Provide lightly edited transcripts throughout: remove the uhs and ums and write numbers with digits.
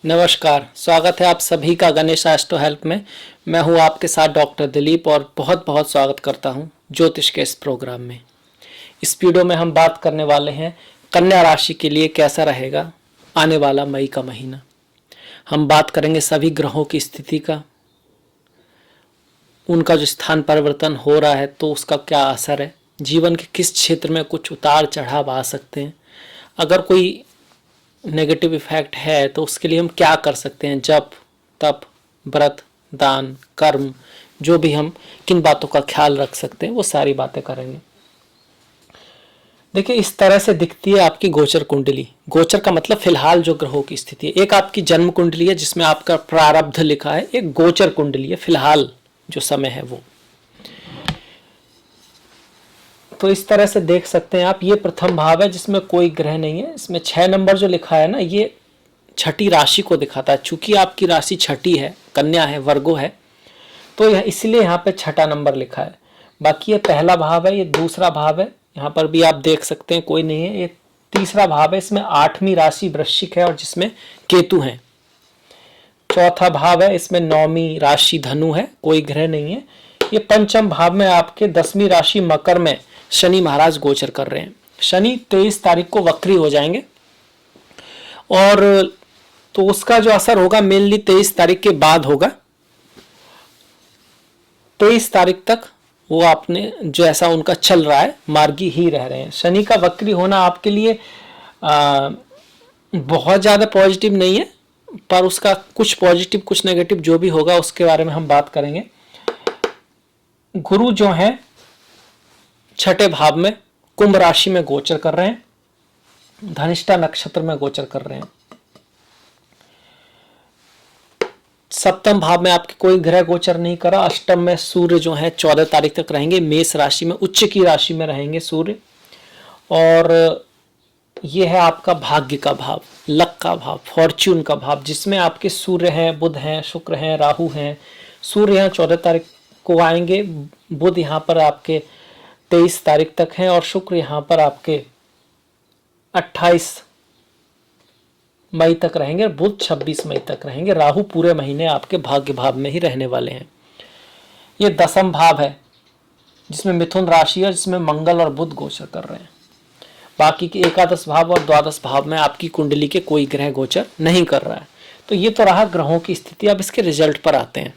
नमस्कार, स्वागत है आप सभी का गणेश एस्ट्रो हेल्प में। मैं हूं आपके साथ डॉक्टर दिलीप और बहुत बहुत स्वागत करता हूं ज्योतिष के इस प्रोग्राम में। इस वीडियो में हम बात करने वाले हैं कन्या राशि के लिए कैसा रहेगा आने वाला मई का महीना। हम बात करेंगे सभी ग्रहों की स्थिति का, उनका जो स्थान परिवर्तन हो रहा है तो उसका क्या असर है, जीवन के किस क्षेत्र में कुछ उतार चढ़ाव आ सकते हैं, अगर कोई नेगेटिव इफेक्ट है तो उसके लिए हम क्या कर सकते हैं, जप तप व्रत दान कर्म, जो भी हम किन बातों का ख्याल रख सकते हैं वो सारी बातें करेंगे। देखिए, इस तरह से दिखती है आपकी गोचर कुंडली। गोचर का मतलब फिलहाल जो ग्रहों की स्थिति है। एक आपकी जन्म कुंडली है जिसमें आपका प्रारब्ध लिखा है, एक गोचर कुंडली है, फिलहाल जो समय है वो। तो इस तरह से देख सकते हैं आप, ये प्रथम भाव है जिसमें कोई ग्रह नहीं है। इसमें 6 नंबर जो लिखा है ना, ये छठी राशि को दिखाता है। चूंकि आपकी राशि छठी है, कन्या है, वर्गो है, तो यह इसलिए यहाँ पे छठा नंबर लिखा है। बाकी ये पहला भाव है, ये दूसरा भाव है, यहाँ पर भी आप देख सकते हैं कोई नहीं है। ये तीसरा भाव है, इसमें 8वीं राशि वृश्चिक है और जिसमें केतु है। चौथा भाव है, इसमें 9वीं राशि धनु है, कोई ग्रह नहीं है। ये पंचम भाव में आपके 10वीं राशि मकर में शनि महाराज गोचर कर रहे हैं। शनि 23 तारीख को वक्री हो जाएंगे और तो उसका जो असर होगा मेनली 23 तारीख के बाद होगा। 23 तारीख तक वो आपने जो ऐसा उनका चल रहा है मार्गी ही रह रहे हैं। शनि का वक्री होना आपके लिए बहुत ज़्यादा पॉजिटिव नहीं है, पर उसका कुछ पॉजिटिव कुछ नेगेटिव जो भी होगा उसके बारे में हम बात करेंगे। गुरु जो है छठे भाव में कुंभ राशि में गोचर कर रहे हैं, धनिष्ठा नक्षत्र में गोचर कर रहे हैं। सप्तम भाव में आपके कोई ग्रह गोचर नहीं करा। अष्टम में सूर्य जो है 14 तारीख तक रहेंगे, मेष राशि में, उच्च की राशि में रहेंगे सूर्य। और ये है आपका भाग्य का भाव, लक का भाव, फॉर्च्यून का भाव, जिसमें आपके सूर्य हैं, बुध हैं, शुक्र हैं, राहु हैं। सूर्य यहाँ 14 तारीख को आएंगे, बुध यहाँ पर आपके 23 तारीख तक हैं और शुक्र यहाँ पर आपके 28 मई तक रहेंगे, बुध 26 मई तक रहेंगे। राहु पूरे महीने आपके भाग्य भाव में ही रहने वाले हैं। ये 10म भाव है जिसमें मिथुन राशि है, जिसमें मंगल और बुध गोचर कर रहे हैं। बाकी के एकादश भाव और द्वादश भाव में आपकी कुंडली के कोई ग्रह गोचर नहीं कर रहा है। तो ये तो रहा ग्रहों की स्थिति। अब इसके रिजल्ट पर आते हैं।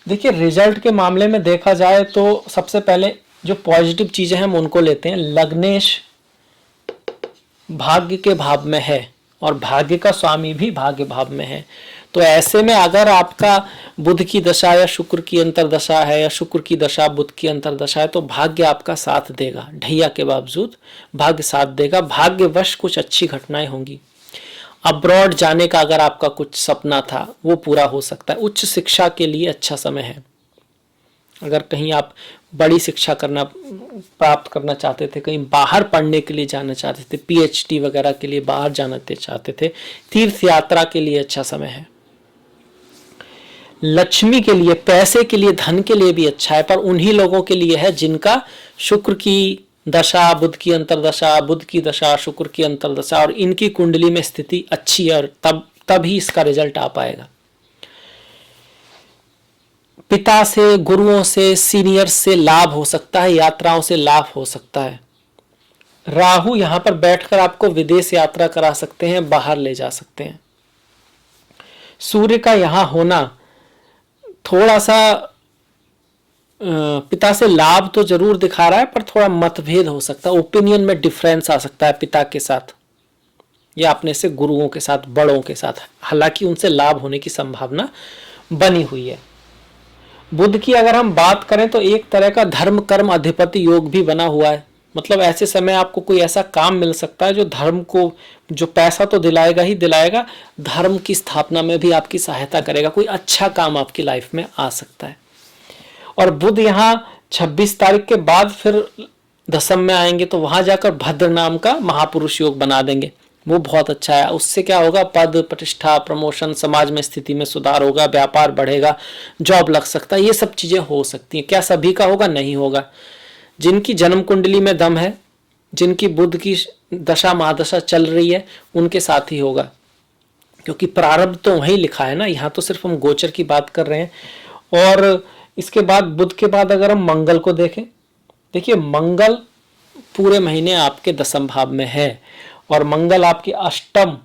देखिए, रिजल्ट के मामले में देखा जाए तो सबसे पहले जो पॉजिटिव चीजें हैं हम उनको लेते हैं। लग्नेश भाग्य के भाव में है और भाग्य का स्वामी भी भाग्य भाव में है। तो ऐसे में अगर आपका बुध की दशा या शुक्र की अंतरदशा है या शुक्र की दशा बुध की अंतरदशा है तो भाग्य आपका साथ देगा। ढैया के बावजूद भाग्य साथ देगा। भाग्यवश कुछ अच्छी घटनाएं होंगी। अब्रॉड जाने का अगर आपका कुछ सपना था वो पूरा हो सकता है। उच्च शिक्षा के लिए अच्छा समय है। अगर कहीं आप बड़ी शिक्षा प्राप्त करना चाहते थे, कहीं बाहर पढ़ने के लिए जाना चाहते थे, पीएचडी वगैरह के लिए बाहर जाना चाहते थे, तीर्थ यात्रा के लिए अच्छा समय है। लक्ष्मी के लिए, पैसे के लिए, धन के लिए भी अच्छा है, पर उन्हीं लोगों के लिए है जिनका शुक्र की दशा, बुध की अंतरदशा, बुध की दशा, शुक्र की अंतरदशा और इनकी कुंडली में स्थिति अच्छी है और तब ही इसका रिजल्ट आ पाएगा। पिता से, गुरुओं से, सीनियर्स से लाभ हो सकता है, यात्राओं से लाभ हो सकता है। राहु यहां पर बैठकर आपको विदेश यात्रा करा सकते हैं, बाहर ले जा सकते हैं। सूर्य का यहां होना थोड़ा सा पिता से लाभ तो जरूर दिखा रहा है, पर थोड़ा मतभेद हो सकता है, ओपिनियन में डिफरेंस आ सकता है पिता के साथ या अपने से गुरुओं के साथ, बड़ों के साथ। हालांकि उनसे लाभ होने की संभावना बनी हुई है। बुध की अगर हम बात करें तो एक तरह का धर्म कर्म अधिपति योग भी बना हुआ है। मतलब ऐसे समय आपको कोई ऐसा काम मिल सकता है जो धर्म को, जो पैसा तो दिलाएगा ही दिलाएगा, धर्म की स्थापना में भी आपकी सहायता करेगा। कोई अच्छा काम आपकी लाइफ में आ सकता है। और बुध यहाँ 26 तारीख के बाद फिर 10म में आएंगे तो वहां जाकर भद्र नाम का महापुरुष योग बना देंगे। वो बहुत अच्छा है। उससे क्या होगा, पद प्रतिष्ठा, प्रमोशन, समाज में स्थिति में सुधार होगा, व्यापार बढ़ेगा, जॉब लग सकता है। ये सब चीजें हो सकती हैं। क्या सभी का होगा? नहीं होगा। जिनकी जन्म कुंडली में दम है, जिनकी बुध की दशा महादशा चल रही है, उनके साथ ही होगा। क्योंकि प्रारब्ध तो वहीं लिखा है ना, यहाँ तो सिर्फ हम गोचर की बात कर रहे हैं। और इसके बाद बुध के बाद अगर हम मंगल को देखें, देखिए मंगल पूरे महीने आपके दसम भाव में है और मंगल आपके अष्टम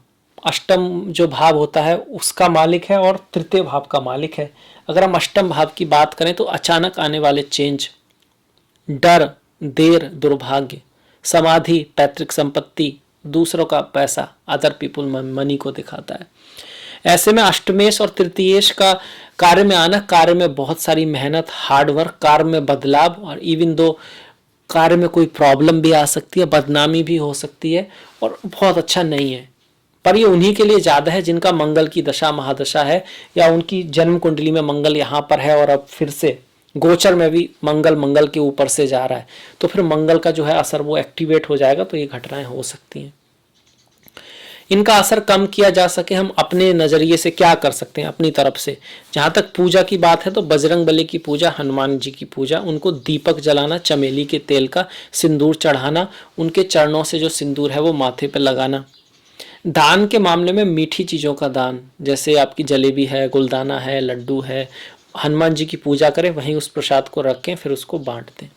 जो भाव होता है उसका मालिक है और तृतीय भाव का मालिक है। अगर हम अष्टम भाव की बात करें तो अचानक आने वाले चेंज, डर, देर, दुर्भाग्य, समाधि, पैतृक संपत्ति, दूसरों का पैसा, अदर पीपुल मनी को दिखाता है। ऐसे में अष्टमेश और तृतीयेश का कार्य में आना, कार्य में बहुत सारी मेहनत, हार्डवर्क, कार्य में बदलाव, और इवन दो कार्य में कोई प्रॉब्लम भी आ सकती है, बदनामी भी हो सकती है और बहुत अच्छा नहीं है। पर ये उन्हीं के लिए ज़्यादा है जिनका मंगल की दशा महादशा है या उनकी जन्म कुंडली में मंगल यहाँ पर है और अब फिर से गोचर में भी मंगल के ऊपर से जा रहा है, तो फिर मंगल का जो है असर वो एक्टिवेट हो जाएगा, तो ये घटनाएं हो सकती हैं। इनका असर कम किया जा सके हम अपने नज़रिए से क्या कर सकते हैं अपनी तरफ से। जहाँ तक पूजा की बात है तो बजरंग बली की पूजा, हनुमान जी की पूजा, उनको दीपक जलाना, चमेली के तेल का सिंदूर चढ़ाना, उनके चरणों से जो सिंदूर है वो माथे पर लगाना। दान के मामले में मीठी चीज़ों का दान, जैसे आपकी जलेबी है, गुलदाना है, लड्डू है, हनुमान जी की पूजा करें, वहीं उस प्रसाद को रखें, फिर उसको बांट दें।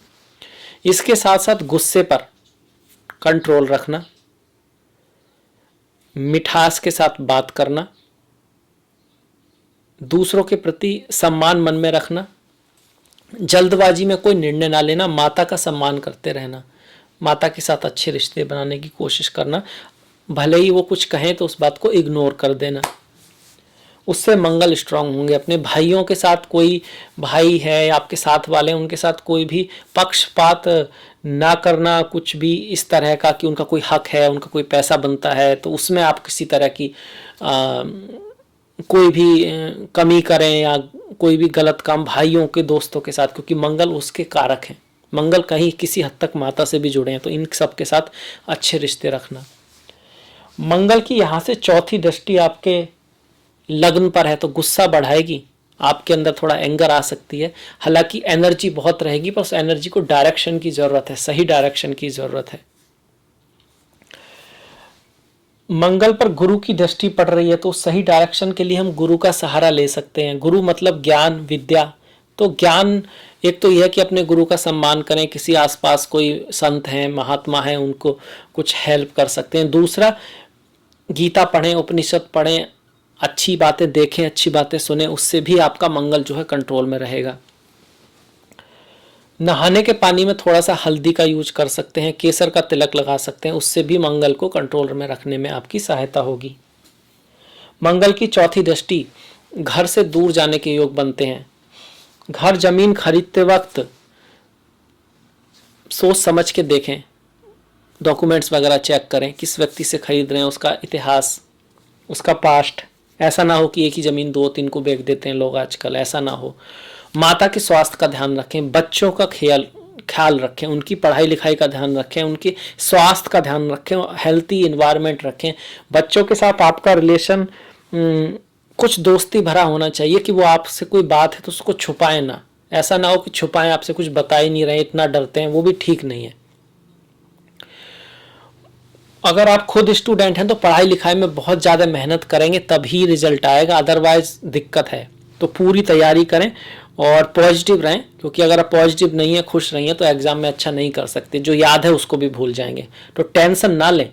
इसके साथ साथ गुस्से पर कंट्रोल रखना, मिठास के साथ बात करना, दूसरों के प्रति सम्मान मन में रखना, जल्दबाजी में कोई निर्णय ना लेना, माता का सम्मान करते रहना, माता के साथ अच्छे रिश्ते बनाने की कोशिश करना, भले ही वो कुछ कहें तो उस बात को इग्नोर कर देना, उससे मंगल स्ट्रांग होंगे। अपने भाइयों के साथ, कोई भाई है या आपके साथ वाले हैं उनके साथ कोई भी पक्षपात ना करना, कुछ भी इस तरह का कि उनका कोई हक है, उनका कोई पैसा बनता है तो उसमें आप किसी तरह की कोई भी कमी करें या कोई भी गलत काम भाइयों के, दोस्तों के साथ, क्योंकि मंगल उसके कारक हैं। मंगल कहीं किसी हद तक माता से भी जुड़े हैं, तो इन सब के साथ अच्छे रिश्ते रखना। मंगल की यहाँ से चौथी दृष्टि आपके लग्न पर है तो गुस्सा बढ़ाएगी, आपके अंदर थोड़ा एंगर आ सकती है, हालांकि एनर्जी बहुत रहेगी, पर उस एनर्जी को डायरेक्शन की जरूरत है, सही डायरेक्शन की जरूरत है। मंगल पर गुरु की दृष्टि पड़ रही है तो सही डायरेक्शन के लिए हम गुरु का सहारा ले सकते हैं। गुरु मतलब ज्ञान, विद्या। तो ज्ञान एक तो यह कि अपने गुरु का सम्मान करें, किसी आसपास कोई संत हैं, महात्मा हैं, उनको कुछ हेल्प कर सकते हैं। दूसरा, गीता पढ़ें, उपनिषद पढ़ें, अच्छी बातें देखें, अच्छी बातें सुने, उससे भी आपका मंगल जो है कंट्रोल में रहेगा। नहाने के पानी में थोड़ा सा हल्दी का यूज कर सकते हैं, केसर का तिलक लगा सकते हैं, उससे भी मंगल को कंट्रोल में रखने में आपकी सहायता होगी। मंगल की चौथी दृष्टि, घर से दूर जाने के योग बनते हैं। घर जमीन खरीदते वक्त सोच समझ के देखें, डॉक्यूमेंट्स वगैरह चेक करें, किस व्यक्ति से खरीद रहे हैं, उसका इतिहास, उसका पास्ट। ऐसा ना हो कि एक ही जमीन 2-3 को बेच देते हैं लोग आजकल, ऐसा ना हो। माता के स्वास्थ्य का ध्यान रखें, बच्चों का ख्याल रखें, उनकी पढ़ाई लिखाई का ध्यान रखें, उनके स्वास्थ्य का ध्यान रखें, हेल्थी इन्वायरमेंट रखें। बच्चों के साथ आपका रिलेशन कुछ दोस्ती भरा होना चाहिए कि वो आपसे कोई बात है तो उसको छुपाए ना, ऐसा ना हो कि छुपाएं, आपसे कुछ बता ही नहीं रहे, इतना डरते हैं, वो भी ठीक नहीं है। अगर आप खुद स्टूडेंट हैं तो पढ़ाई लिखाई में बहुत ज़्यादा मेहनत करेंगे तभी रिजल्ट आएगा, अदरवाइज दिक्कत है। तो पूरी तैयारी करें और पॉजिटिव रहें, क्योंकि अगर आप पॉजिटिव नहीं है, खुश नहीं है तो एग्जाम में अच्छा नहीं कर सकते, जो याद है उसको भी भूल जाएंगे। तो टेंशन ना लें,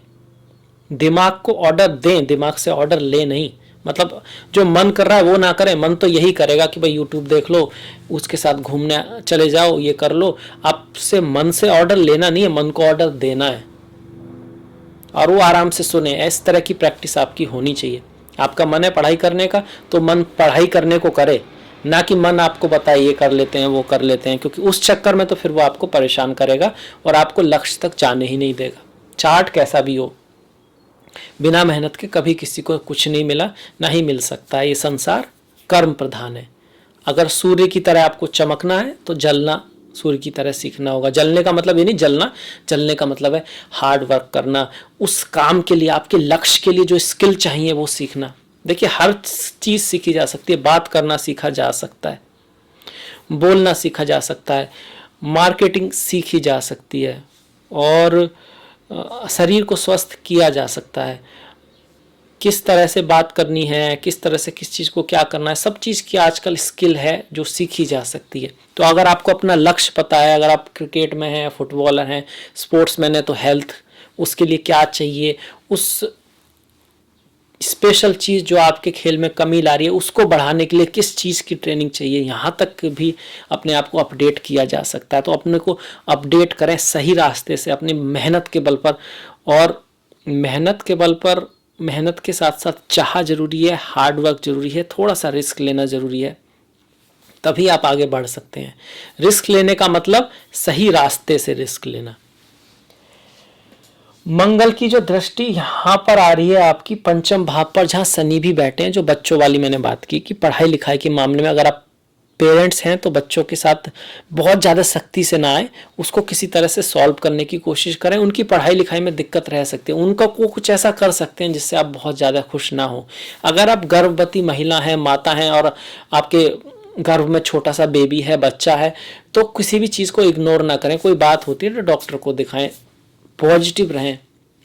दिमाग को ऑर्डर दें, दिमाग से ऑर्डर ले नहीं। मतलब जो मन कर रहा है वो ना करें, मन तो यही करेगा कि भाई यूट्यूब देख लो, उसके साथ घूमने चले जाओ, ये कर लो। आपसे मन से ऑर्डर लेना नहीं है, मन को ऑर्डर देना है और वो आराम से सुने। इस तरह की प्रैक्टिस आपकी होनी चाहिए। आपका मन है पढ़ाई करने का तो मन पढ़ाई करने को करे, ना कि मन आपको बताए ये कर लेते हैं वो कर लेते हैं, क्योंकि उस चक्कर में तो फिर वो आपको परेशान करेगा और आपको लक्ष्य तक जाने ही नहीं देगा। चार्ट कैसा भी हो, बिना मेहनत के कभी किसी को कुछ नहीं मिला, ना ही मिल सकता है। ये संसार कर्म प्रधान है। अगर सूर्य की तरह आपको चमकना है तो जलना सूर्य की तरह सीखना होगा। जलने का मतलब ये नहीं जलना, जलने का मतलब है हार्ड वर्क करना, उस काम के लिए, आपके लक्ष्य के लिए जो स्किल चाहिए वो सीखना। देखिए हर चीज़ सीखी जा सकती है, बात करना सीखा जा सकता है, बोलना सीखा जा सकता है, मार्केटिंग सीखी जा सकती है और शरीर को स्वस्थ किया जा सकता है। किस तरह से बात करनी है, किस तरह से किस चीज़ को क्या करना है, सब चीज़ की आजकल स्किल है जो सीखी जा सकती है। तो अगर आपको अपना लक्ष्य पता है, अगर आप क्रिकेट में हैं, फुटबॉलर हैं, स्पोर्ट्समैन है, तो हेल्थ, उसके लिए क्या चाहिए, उस स्पेशल चीज़ जो आपके खेल में कमी ला रही है उसको बढ़ाने के लिए किस चीज़ की ट्रेनिंग चाहिए, यहाँ तक भी अपने आप को अपडेट किया जा सकता है। तो अपने को अपडेट करें सही रास्ते से, अपनी मेहनत के बल पर, और मेहनत के बल पर, मेहनत के साथ साथ चाह जरूरी है, हार्ड वर्क जरूरी है, थोड़ा सा रिस्क लेना जरूरी है, तभी आप आगे बढ़ सकते हैं। रिस्क लेने का मतलब सही रास्ते से रिस्क लेना। मंगल की जो दृष्टि यहाँ पर आ रही है आपकी पंचम भाव पर, जहाँ शनि भी बैठे हैं, जो बच्चों वाली मैंने बात की कि पढ़ाई लिखाई के मामले में अगर आप पेरेंट्स हैं तो बच्चों के साथ बहुत ज़्यादा सख्ती से ना आए, उसको किसी तरह से सॉल्व करने की कोशिश करें। उनकी पढ़ाई लिखाई में दिक्कत रह सकती है, उनका को कुछ ऐसा कर सकते हैं जिससे आप बहुत ज़्यादा खुश ना हो। अगर आप गर्भवती महिला हैं, माता हैं, और आपके गर्भ में छोटा सा बेबी है, बच्चा है, तो किसी भी चीज़ को इग्नोर ना करें। कोई बात होती है तो डॉक्टर को दिखाएं, पॉजिटिव रहें।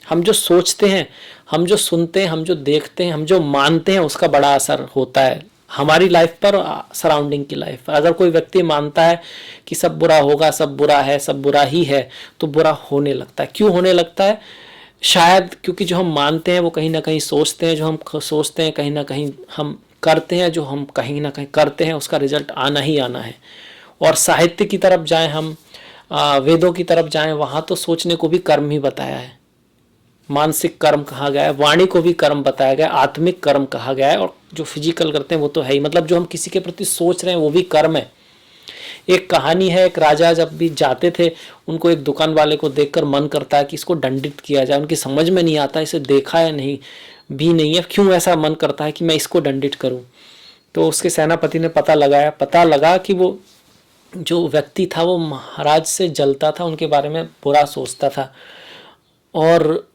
हम जो सोचते हैं, हम जो सुनते हैं, हम जो देखते हैं, हम जो मानते हैं, उसका बड़ा असर होता है हमारी लाइफ पर, सराउंडिंग की लाइफ पर। अगर कोई व्यक्ति मानता है कि सब बुरा होगा, सब बुरा है, सब बुरा ही है, तो बुरा होने लगता है। क्यों होने लगता है? शायद क्योंकि जो हम मानते हैं वो कहीं ना कहीं सोचते हैं, जो हम सोचते हैं कहीं ना कहीं हम करते हैं, जो हम कहीं ना कहीं करते हैं उसका रिजल्ट आना ही आना है। और साहित्य की तरफ जाएं हम, वेदों की तरफ जाएं, वहाँ तो सोचने को भी कर्म ही बताया है, मानसिक कर्म कहा गया है, वाणी को भी कर्म बताया गया है, आत्मिक कर्म कहा गया है, और जो फिजिकल करते हैं वो तो है ही। मतलब जो हम किसी के प्रति सोच रहे हैं वो भी कर्म है। एक कहानी है, एक राजा जब भी जाते थे, उनको एक दुकान वाले को देखकर मन करता है कि इसको दंडित किया जाए। उनकी समझ में नहीं आता, इसे देखा है नहीं भी नहीं है, क्यों ऐसा मन करता है कि मैं इसको दंडित करूं। तो उसके सेनापति ने पता लगाया, पता लगा कि वो जो व्यक्ति था वो महाराज से जलता था, उनके बारे में बुरा सोचता था। और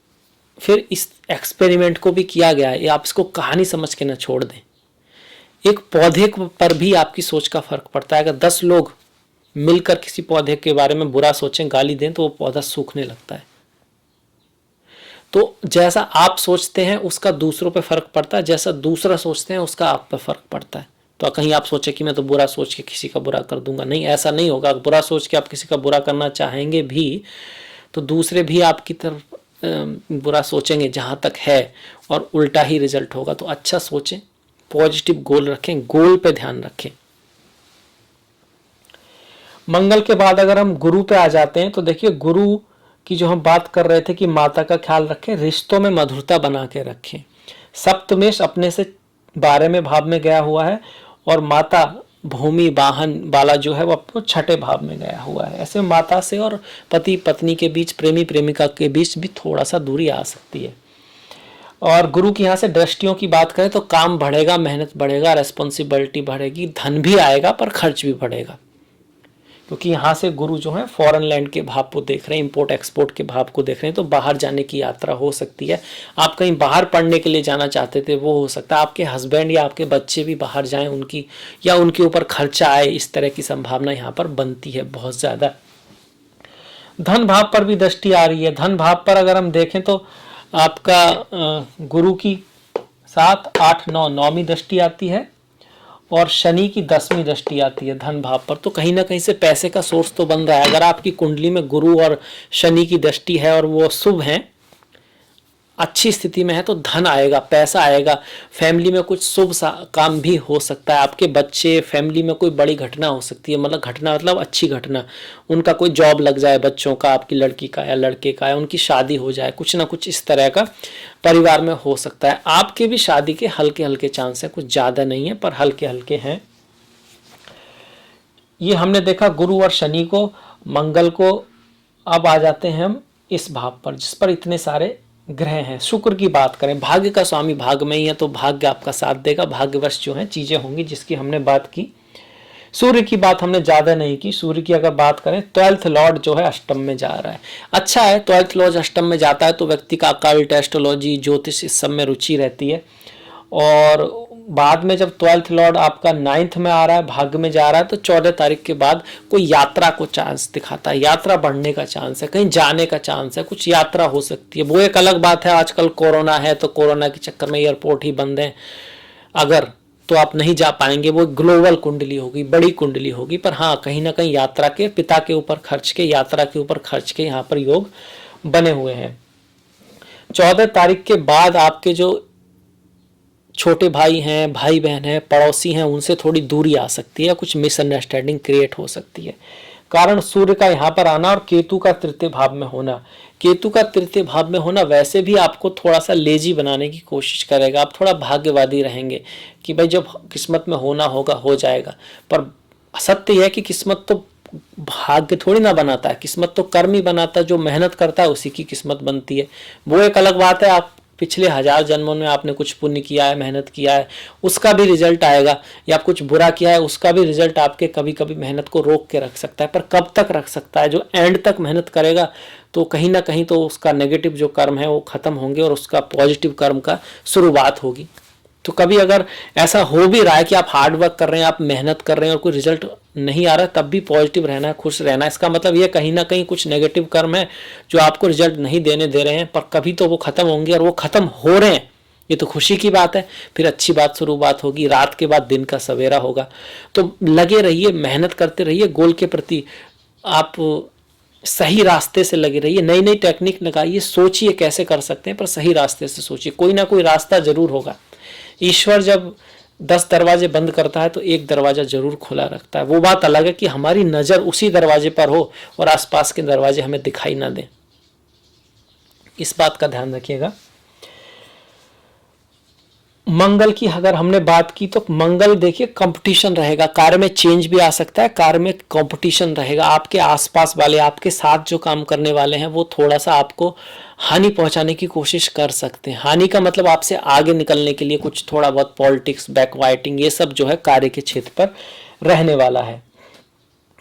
फिर इस एक्सपेरिमेंट को भी किया गया है, आप इसको कहानी समझ के ना छोड़ दें। एक पौधे पर भी आपकी सोच का फर्क पड़ता है। अगर 10 लोग मिलकर किसी पौधे के बारे में बुरा सोचें, गाली दें, तो वो पौधा सूखने लगता है। तो जैसा आप सोचते हैं उसका दूसरों पे फर्क पड़ता है, जैसा दूसरा सोचते हैं उसका आप पे फर्क पड़ता है। तो कहीं आप सोचे कि मैं तो बुरा सोच के किसी का बुरा कर दूंगा, नहीं, ऐसा नहीं होगा। बुरा सोच के आप किसी का बुरा करना चाहेंगे भी तो दूसरे भी आपकी तरफ बुरा सोचेंगे जहाँ तक है, और उल्टा ही रिजल्ट होगा। तो अच्छा सोचें, पॉजिटिव गोल रखें, गोल पे ध्यान रखें। मंगल के बाद अगर हम गुरु पे आ जाते हैं तो देखिए, गुरु की जो हम बात कर रहे थे कि माता का ख्याल रखें, रिश्तों में मधुरता बना के रखें। सप्तमेश अपने से 12वें भाव में गया हुआ है, और माता भूमि वाहन वाला जो है वो आपको 6ठे भाव में गया हुआ है। ऐसे माता से और पति पत्नी के बीच, प्रेमी प्रेमिका के बीच भी थोड़ा सा दूरी आ सकती है। और गुरु की यहाँ से दृष्टियों की बात करें तो काम बढ़ेगा, मेहनत बढ़ेगा, रेस्पॉन्सिबिलिटी बढ़ेगी, धन भी आएगा पर खर्च भी बढ़ेगा, क्योंकि यहाँ से गुरु जो है फॉरेन लैंड के भाव को देख रहे हैं, इंपोर्ट एक्सपोर्ट के भाव को देख रहे हैं। तो बाहर जाने की यात्रा हो सकती है। आप कहीं बाहर पढ़ने के लिए जाना चाहते थे, वो हो सकता है। आपके हस्बैंड या आपके बच्चे भी बाहर जाएं, उनकी या उनके ऊपर खर्चा आए, इस तरह की संभावना यहाँ पर बनती है बहुत ज़्यादा। धन भाव पर भी दृष्टि आ रही है। धन भाव पर अगर हम देखें तो आपका गुरु की 7, 8, 9 9वीं दृष्टि आती है, और शनि की 10वीं दृष्टि आती है धन भाव पर। तो कहीं ना कहीं से पैसे का सोर्स तो बन रहा है। अगर आपकी कुंडली में गुरु और शनि की दृष्टि है और वो शुभ हैं, अच्छी स्थिति में है, तो धन आएगा, पैसा आएगा। फैमिली में कुछ शुभ काम भी हो सकता है। आपके बच्चे, फैमिली में कोई बड़ी घटना हो सकती है, मतलब घटना मतलब अच्छी घटना, उनका कोई जॉब लग जाए बच्चों का, आपकी लड़की का या लड़के का, या उनकी शादी हो जाए, कुछ ना कुछ इस तरह का परिवार में हो सकता है। आपके भी शादी के हल्के हल्के चांस है, कुछ ज़्यादा नहीं है पर हल्के हल्के हैं। ये हमने देखा गुरु और शनि को, मंगल को। अब आ जाते हैं हम इस भाव पर जिस पर इतने सारे ग्रह हैं। शुक्र की बात करें, भाग्य का स्वामी भाग में ही है, तो भाग्य आपका साथ देगा। भाग्यवश जो है चीजें होंगी जिसकी हमने बात की। सूर्य की बात हमने ज्यादा नहीं की। सूर्य की अगर बात करें, 12th लॉर्ड जो है अष्टम में जा रहा है। अच्छा है, 12th लॉर्ड अष्टम में जाता है तो व्यक्ति का अकाल्ट, एस्ट्रोलॉजी, ज्योतिष, इस सब में रुचि रहती है, और बाद में जब 12th लॉर्ड आपका 9th में आ रहा है, भाग्य में जा रहा है, तो 14 तारीख के बाद कोई यात्रा को चांस दिखाता है, यात्रा बढ़ने का चांस है, कहीं जाने का चांस है, कुछ यात्रा हो सकती है। वो एक अलग बात है, आजकल कोरोना है तो कोरोना के चक्कर में एयरपोर्ट ही बंद है, अगर तो आप नहीं जा पाएंगे। वो ग्लोबल कुंडली होगी, बड़ी कुंडली होगी, पर हाँ कहीं ना कहीं यात्रा के, पिता के ऊपर खर्च के, यात्रा के ऊपर खर्च के यहाँ पर योग बने हुए हैं। 14 तारीख के बाद आपके जो छोटे भाई हैं, भाई बहन हैं, पड़ोसी हैं, उनसे थोड़ी दूरी आ सकती है, कुछ मिसअंडरस्टैंडिंग क्रिएट हो सकती है। कारण सूर्य का यहाँ पर आना और केतु का तृतीय भाव में होना। केतु का तृतीय भाव में होना वैसे भी आपको थोड़ा सा लेजी बनाने की कोशिश करेगा, आप थोड़ा भाग्यवादी रहेंगे कि भाई जब किस्मत में होना होगा हो जाएगा। पर सत्य यह है कि किस्मत तो भाग्य थोड़ी ना बनाता है, किस्मत तो कर्म ही बनाता है, जो मेहनत करता है उसी की किस्मत बनती है। वो एक अलग बात है, आप पिछले 1000 जन्मों में आपने कुछ पुण्य किया है, मेहनत किया है, उसका भी रिजल्ट आएगा, या आप कुछ बुरा किया है उसका भी रिजल्ट आपके कभी कभी मेहनत को रोक के रख सकता है। पर कब तक रख सकता है? जो एंड तक मेहनत करेगा तो कहीं ना कहीं तो उसका नेगेटिव जो कर्म है वो खत्म होंगे और उसका पॉजिटिव कर्म का शुरुआत होगी। तो कभी अगर ऐसा हो भी रहा है कि आप हार्ड वर्क कर रहे हैं, आप मेहनत कर रहे हैं और कोई रिजल्ट नहीं आ रहा, तब भी पॉजिटिव रहना है, खुश रहना है। इसका मतलब ये कहीं ना कहीं कुछ नेगेटिव कर्म है जो आपको रिजल्ट नहीं देने दे रहे हैं, पर कभी तो वो खत्म होंगे, और वो खत्म हो रहे हैं, ये तो खुशी की बात है। फिर अच्छी बात शुरुआत होगी, रात के बाद दिन का सवेरा होगा। तो लगे रहिए, मेहनत करते रहिए, गोल के प्रति आप सही रास्ते से लगे रहिए, नई नई टेक्निक लगाइए, सोचिए कैसे कर सकते हैं, पर सही रास्ते से सोचिए, कोई ना कोई रास्ता जरूर होगा। ईश्वर जब 10 दरवाजे बंद करता है तो एक दरवाजा जरूर खुला रखता है। वो बात अलग है कि हमारी नजर उसी दरवाजे पर हो और आसपास के दरवाजे हमें दिखाई ना दें। इस बात का ध्यान रखिएगा। मंगल की अगर हमने बात की तो मंगल देखिए कंपटीशन रहेगा, कार्य में चेंज भी आ सकता है, कार्य में कंपटीशन रहेगा। आपके आसपास वाले, आपके साथ जो काम करने वाले हैं वो थोड़ा सा आपको हानि पहुंचाने की कोशिश कर सकते हैं। हानि का मतलब आपसे आगे निकलने के लिए कुछ थोड़ा बहुत पॉलिटिक्स, बैकवाइटिंग, ये सब जो है कार्य के क्षेत्र पर रहने वाला है।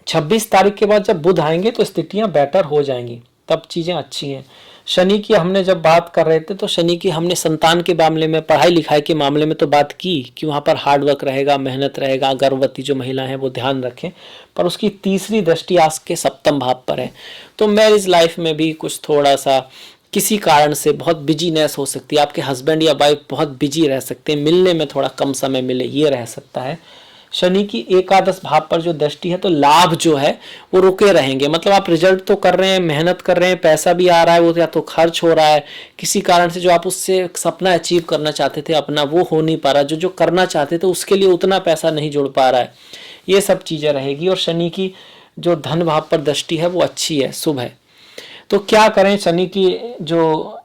26 तारीख के बाद जब बुध आएंगे तो स्थितियां बेटर हो जाएंगी, तब चीजें अच्छी हैं। शनि की हमने जब बात कर रहे थे तो शनि की हमने संतान के मामले में, पढ़ाई लिखाई के मामले में तो बात की कि वहाँ पर हार्ड वर्क रहेगा, मेहनत रहेगा, गर्भवती जो महिला हैं वो ध्यान रखें। पर उसकी तीसरी दृष्टि आज के सप्तम भाव पर है, तो मैरिज लाइफ में भी कुछ थोड़ा सा किसी कारण से बहुत बिजीनेस हो सकती है, आपके हस्बैंड या वाइफ बहुत बिजी रह सकते हैं, मिलने में थोड़ा कम समय मिले, ये रह सकता है। शनि की एकादश भाव पर जो दृष्टि है तो लाभ जो है वो रुके रहेंगे। मतलब आप रिजल्ट तो कर रहे हैं, मेहनत कर रहे हैं, पैसा भी आ रहा है, वो या तो खर्च हो रहा है, किसी कारण से जो आप उससे सपना अचीव करना चाहते थे अपना, वो हो नहीं पा रहा, जो करना चाहते थे उसके लिए उतना पैसा नहीं जुड़ पा रहा है, ये सब चीजें रहेगी। और शनि की जो धन भाव पर दृष्टि है वो अच्छी है, शुभ है। तो क्या करें? शनि की जो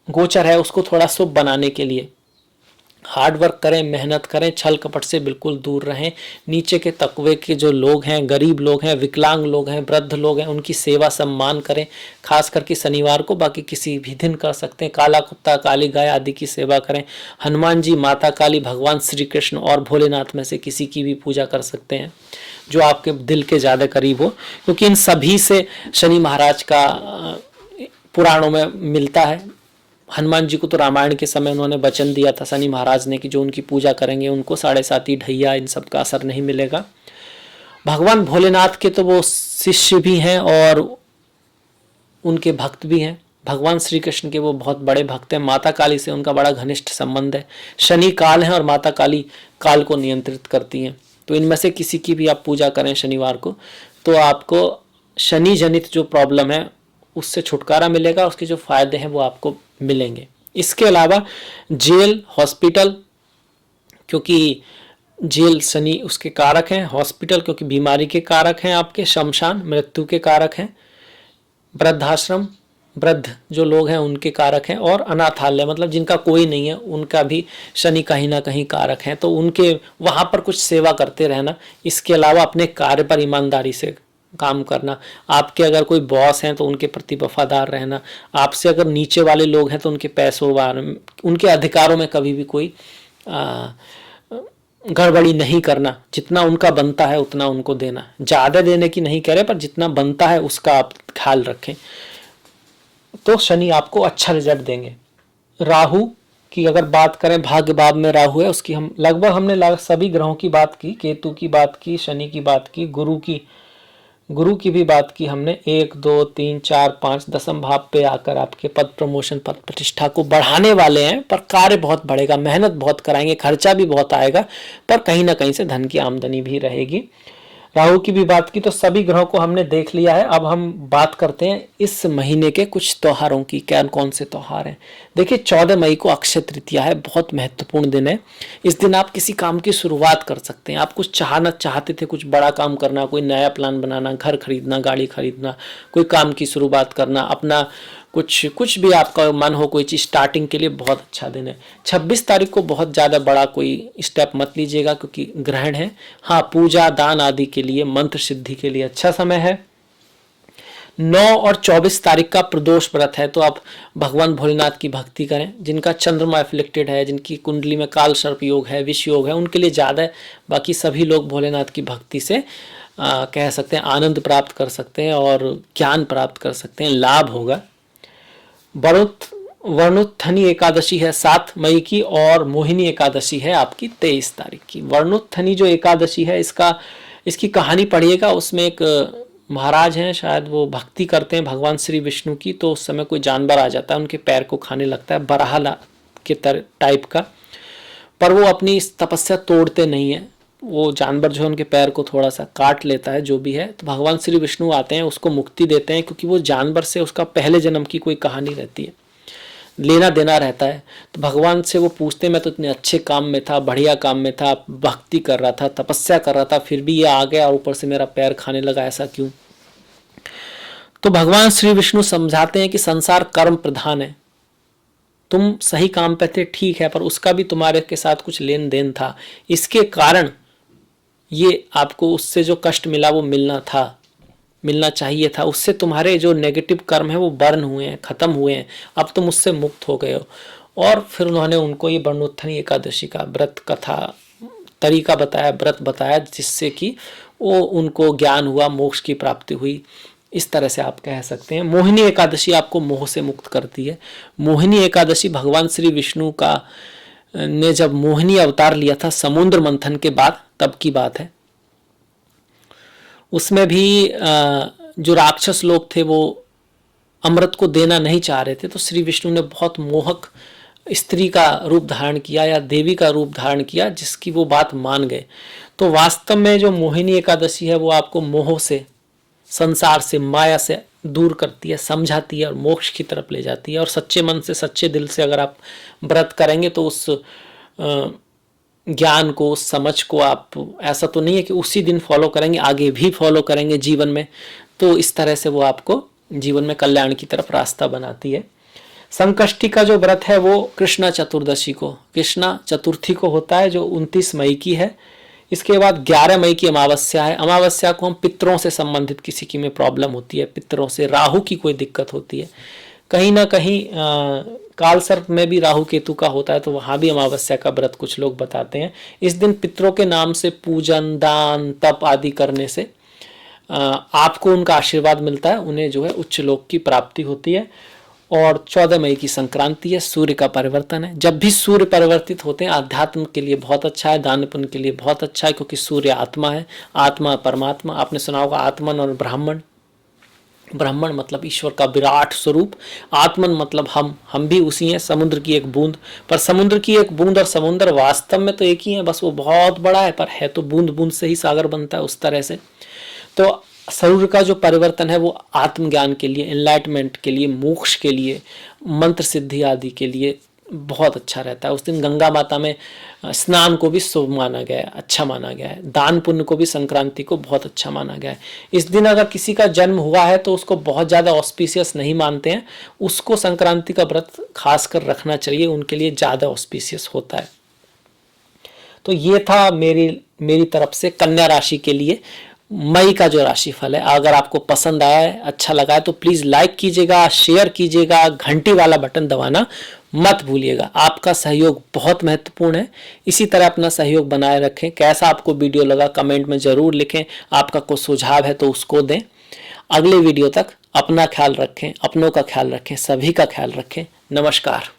गोचर है उसको थोड़ा शुभ बनाने के लिए हार्ड वर्क करें, मेहनत करें, छल कपट से बिल्कुल दूर रहें। नीचे के तकवे के जो लोग हैं, गरीब लोग हैं, विकलांग लोग हैं, वृद्ध लोग हैं, उनकी सेवा सम्मान करें, खास करके शनिवार को, बाकी किसी भी दिन कर सकते हैं। काला कुत्ता, काली गाय आदि की सेवा करें। हनुमान जी, माता काली, भगवान श्री कृष्ण और भोलेनाथ में से किसी की भी पूजा कर सकते हैं जो आपके दिल के ज़्यादा करीब हो, क्योंकि इन सभी से शनि महाराज का पुराणों में मिलता है। हनुमान जी को तो रामायण के समय उन्होंने वचन दिया था शनि महाराज ने कि जो उनकी पूजा करेंगे उनको 7.5 ढैया इन सब का असर नहीं मिलेगा। भगवान भोलेनाथ के तो वो शिष्य भी हैं और उनके भक्त भी हैं। भगवान श्री कृष्ण के वो बहुत बड़े भक्त हैं। माता काली से उनका बड़ा घनिष्ठ संबंध है। शनि काल है और माता काली काल को नियंत्रित करती हैं। तो इनमें से किसी की भी आप पूजा करें शनिवार को तो आपको शनि जनित जो प्रॉब्लम है उससे छुटकारा मिलेगा, उसके जो फायदे हैं वो आपको मिलेंगे। इसके अलावा जेल, हॉस्पिटल, क्योंकि जेल शनि उसके कारक हैं, हॉस्पिटल क्योंकि बीमारी के कारक हैं आपके, शमशान मृत्यु के कारक हैं, वृद्धाश्रम वृद्ध जो लोग हैं उनके कारक हैं, और अनाथालय मतलब जिनका कोई नहीं है उनका भी शनि कहीं ना कहीं कारक हैं। तो उनके वहाँ पर कुछ सेवा करते रहना। इसके अलावा अपने कार्य पर ईमानदारी से काम करना। आपके अगर कोई बॉस हैं तो उनके प्रति वफादार रहना। आपसे अगर नीचे वाले लोग हैं तो उनके पैसों, उनके अधिकारों में कभी भी कोई गड़बड़ी नहीं करना। जितना उनका बनता है उतना उनको देना। ज़्यादा देने की नहीं कह रहे, पर जितना बनता है उसका आप ख्याल रखें, तो शनि आपको अच्छा रिजल्ट देंगे। राहु कि अगर बात करें भाग्य भाव में राहु है, उसकी हम लगभग हमने सभी ग्रहों की बात की, केतु की बात की, शनि की बात की, गुरु की भी बात की हमने। 1 2 3 4 5 दसम भाव पे आकर आपके पद प्रमोशन पद प्रतिष्ठा को बढ़ाने वाले हैं, पर कार्य बहुत बढ़ेगा, मेहनत बहुत कराएंगे, खर्चा भी बहुत आएगा, पर कहीं ना कहीं से धन की आमदनी भी रहेगी। राहु की भी बात की, तो सभी ग्रहों को हमने देख लिया है। अब हम बात करते हैं इस महीने के कुछ त्योहारों की। क्या कौन से त्योहार हैं? देखिए 14 मई को अक्षय तृतीया है, बहुत महत्वपूर्ण दिन है। इस दिन आप किसी काम की शुरुआत कर सकते हैं। आप कुछ चाहते थे, कुछ बड़ा काम करना, कोई नया प्लान बनाना, घर खरीदना, गाड़ी खरीदना, कोई काम की शुरुआत करना, अपना कुछ भी आपका मन हो, कोई चीज़ स्टार्टिंग के लिए बहुत अच्छा दिन है। 26 तारीख को बहुत ज़्यादा बड़ा कोई स्टेप मत लीजिएगा, क्योंकि ग्रहण है। हाँ, पूजा दान आदि के लिए, मंत्र सिद्धि के लिए अच्छा समय है। 9 और 24 तारीख का प्रदोष व्रत है, तो आप भगवान भोलेनाथ की भक्ति करें। जिनका चंद्रमा एफ्लिक्टेड है, जिनकी कुंडली में काल सर्प योग है, विष योग है, उनके लिए ज़्यादा है। बाकी सभी लोग भोलेनाथ की भक्ति से कह सकते हैं आनंद प्राप्त कर सकते हैं और ज्ञान प्राप्त कर सकते हैं, लाभ होगा। वर्णोत्थनी एकादशी है 7 मई की, और मोहिनी एकादशी है आपकी 23 तारीख की। वर्णोत्थनी जो एकादशी है, इसकी कहानी पढ़िएगा। उसमें एक महाराज हैं, शायद वो भक्ति करते हैं भगवान श्री विष्णु की, तो उस समय कोई जानवर आ जाता है, उनके पैर को खाने लगता है, बराह के टाइप का, पर वो अपनी तपस्या तोड़ते नहीं है। वो जानवर जो है उनके पैर को थोड़ा सा काट लेता है, जो भी है, तो भगवान श्री विष्णु आते हैं, उसको मुक्ति देते हैं, क्योंकि वो जानवर से उसका पहले जन्म की कोई कहानी रहती है, लेना देना रहता है। तो भगवान से वो पूछते हैं, मैं तो इतने अच्छे काम में था, बढ़िया काम में था, भक्ति कर रहा था, तपस्या कर रहा था, फिर भी ये आ गया और ऊपर से मेरा पैर खाने लगा, ऐसा क्यों? तो भगवान श्री विष्णु समझाते हैं कि संसार कर्म प्रधान है, तुम सही काम पे थे, ठीक है, पर उसका भी तुम्हारे के साथ कुछ लेन देन था, इसके कारण ये आपको उससे जो कष्ट मिला वो मिलना चाहिए था, उससे तुम्हारे जो नेगेटिव कर्म है वो बर्न हुए हैं, खत्म हुए हैं, अब तुम उससे मुक्त हो गए हो। और फिर उन्होंने उनको ये वर्णोत्थनी एकादशी का व्रत कथा तरीका बताया, व्रत बताया, जिससे कि वो उनको ज्ञान हुआ, मोक्ष की प्राप्ति हुई। इस तरह से आप कह सकते हैं। मोहिनी एकादशी आपको मोह से मुक्त करती है। मोहिनी एकादशी भगवान श्री विष्णु का ने जब मोहिनी अवतार लिया था समुद्र मंथन के बाद, तब की बात है। उसमें भी जो राक्षस लोग थे वो अमृत को देना नहीं चाह रहे थे, तो श्री विष्णु ने बहुत मोहक स्त्री का रूप धारण किया या देवी का रूप धारण किया, जिसकी वो बात मान गए। तो वास्तव में जो मोहिनी एकादशी है वो आपको मोह से, संसार से, माया से दूर करती है, समझाती है और मोक्ष की तरफ ले जाती है। और सच्चे मन से, सच्चे दिल से अगर आप व्रत करेंगे तो उस ज्ञान को, उस समझ को आप, ऐसा तो नहीं है कि उसी दिन फॉलो करेंगे, आगे भी फॉलो करेंगे जीवन में, तो इस तरह से वो आपको जीवन में कल्याण की तरफ रास्ता बनाती है। संकष्टी का जो व्रत है वो कृष्णा चतुर्दशी को, कृष्णा चतुर्थी को होता है, जो 29 मई की है। इसके बाद 11 मई की अमावस्या है। अमावस्या को हम पितरों से संबंधित, किसी की में प्रॉब्लम होती है, पितरों से, राहु की कोई दिक्कत होती है, कहीं ना कहीं काल सर्प में भी राहु केतु का होता है, तो वहाँ भी अमावस्या का व्रत कुछ लोग बताते हैं। इस दिन पितरों के नाम से पूजन, दान, तप आदि करने से आपको उनका आशीर्वाद मिलता है, उन्हें जो है उच्च लोक की प्राप्ति होती है। और 14 मई की संक्रांति है, सूर्य का परिवर्तन है। जब भी सूर्य परिवर्तित होते हैं, आध्यात्म के लिए बहुत अच्छा है, दान पुण्य के लिए बहुत अच्छा है, क्योंकि सूर्य आत्मा है, आत्मा परमात्मा। आपने सुना होगा आत्मन और ब्राह्मण। ब्राह्मण मतलब ईश्वर का विराट स्वरूप, आत्मन मतलब हम भी उसी हैं, समुद्र की एक बूंद। पर समुद्र की एक बूंद और समुद्र वास्तव में तो एक ही है, बस वो बहुत बड़ा है, पर है तो बूंद बूंद से ही सागर बनता है, उस तरह से। तो सूर्य का जो परिवर्तन है वो आत्मज्ञान के लिए, एनलाइटमेंट के लिए, मोक्ष के लिए, मंत्र सिद्धि आदि के लिए बहुत अच्छा रहता है। उस दिन गंगा माता में स्नान को भी शुभ माना गया है, अच्छा माना गया है। दान पुण्य को भी संक्रांति को बहुत अच्छा माना गया है। इस दिन अगर किसी का जन्म हुआ है तो उसको बहुत ज़्यादा ऑस्पिशियस नहीं मानते हैं, उसको संक्रांति का व्रत खास कर रखना चाहिए, उनके लिए ज़्यादा ऑस्पिशियस होता है। तो ये था मेरी तरफ से कन्या राशि के लिए मई का जो राशिफल है। अगर आपको पसंद आया है, अच्छा लगा है, तो प्लीज़ लाइक कीजिएगा, शेयर कीजिएगा, घंटी वाला बटन दबाना मत भूलिएगा। आपका सहयोग बहुत महत्वपूर्ण है। इसी तरह अपना सहयोग बनाए रखें। कैसा आपको वीडियो लगा कमेंट में ज़रूर लिखें। आपका कोई सुझाव है तो उसको दें। अगले वीडियो तक अपना ख्याल रखें, अपनों का ख्याल रखें, सभी का ख्याल रखें। नमस्कार।